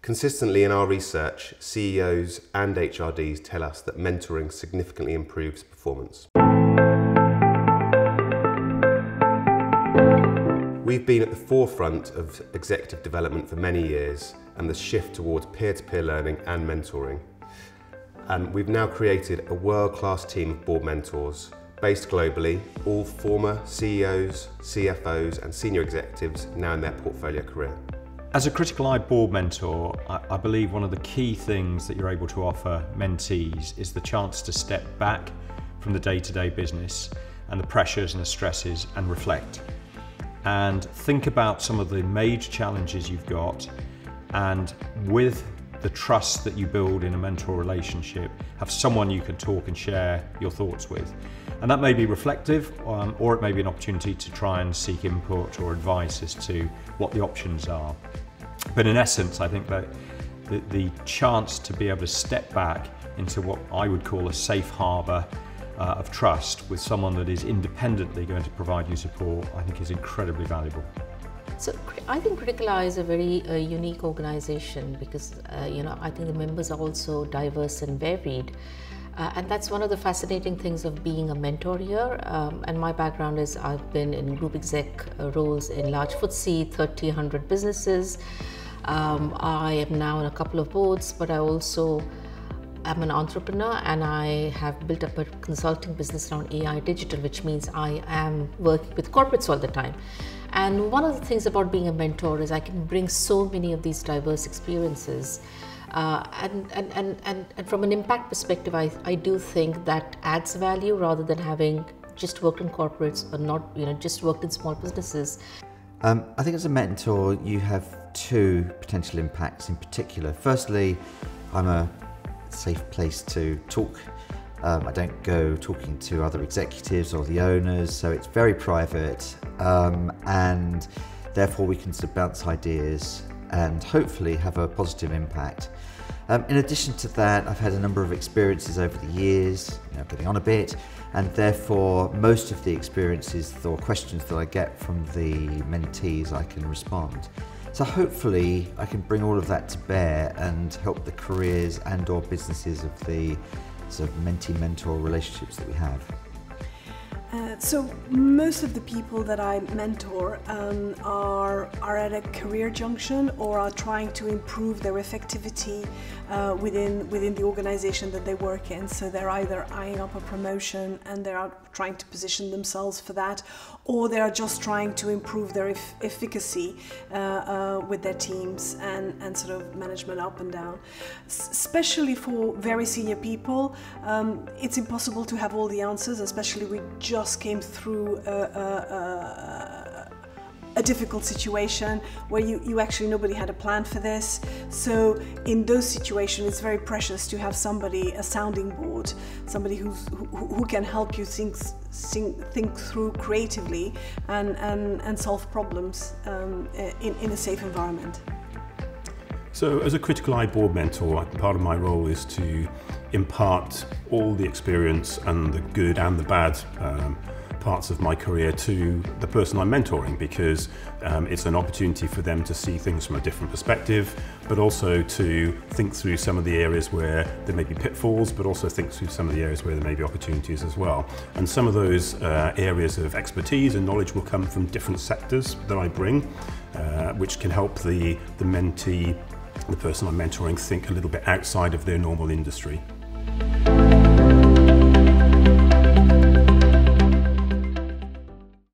Consistently in our research, CEOs and HRDs tell us that mentoring significantly improves performance. We've been at the forefront of executive development for many years and the shift towards peer-to-peer learning and mentoring. And we've now created a world-class team of board mentors based globally, all former CEOs, CFOs and senior executives now in their portfolio career. As a Critical Eye board mentor, I believe one of the key things that you're able to offer mentees is the chance to step back from the day-to-day business and the pressures and the stresses and reflect. And think about some of the major challenges you've got, and with the trust that you build in a mentor relationship, have someone you can talk and share your thoughts with. And that may be reflective, or it may be an opportunity to try and seek input or advice as to what the options are. But in essence, I think that the chance to be able to step back into what I would call a safe harbour of trust with someone that is independently going to provide you support, I think is incredibly valuable. So I think Critical Eye is a very unique organisation because I think the members are also diverse and varied. And that's one of the fascinating things of being a mentor here. And my background is I've been in group exec roles in large FTSE 30, 100 businesses. I am now on a couple of boards, but I also am an entrepreneur and I have built up a consulting business around AI digital, which means I am working with corporates all the time. And one of the things about being a mentor is I can bring so many of these diverse experiences. And from an impact perspective, I do think that adds value rather than having just worked in corporates or not, just worked in small businesses. I think as a mentor, you have two potential impacts in particular. Firstly, I'm a safe place to talk. I don't go talking to other executives or the owners, so it's very private, and therefore we can sort of bounce ideas and hopefully have a positive impact. In addition to that, I've had a number of experiences over the years, getting on a bit, and therefore most of the experiences or questions that I get from the mentees I can respond. So hopefully I can bring all of that to bear and help the careers and or businesses of the sort of mentee-mentor relationships that we have. So most of the people that I mentor are at a career junction or are trying to improve their effectivity within the organization that they work in. So they're either eyeing up a promotion and they're trying to position themselves for that, or they are just trying to improve their efficacy with their teams and sort of management up and down. Especially for very senior people, it's impossible to have all the answers, especially we just came through a difficult situation where you actually nobody had a plan for this. So in those situations, it's very precious to have somebody, a sounding board, somebody who can help you think through creatively and solve problems in a safe environment. So as a Critical Eye board mentor, part of my role is to impart all the experience and the good and the bad parts of my career to the person I'm mentoring, because it's an opportunity for them to see things from a different perspective, but also to think through some of the areas where there may be pitfalls, but also think through some of the areas where there may be opportunities as well. And some of those areas of expertise and knowledge will come from different sectors that I bring, which can help the mentee, the person I'm mentoring, think a little bit outside of their normal industry.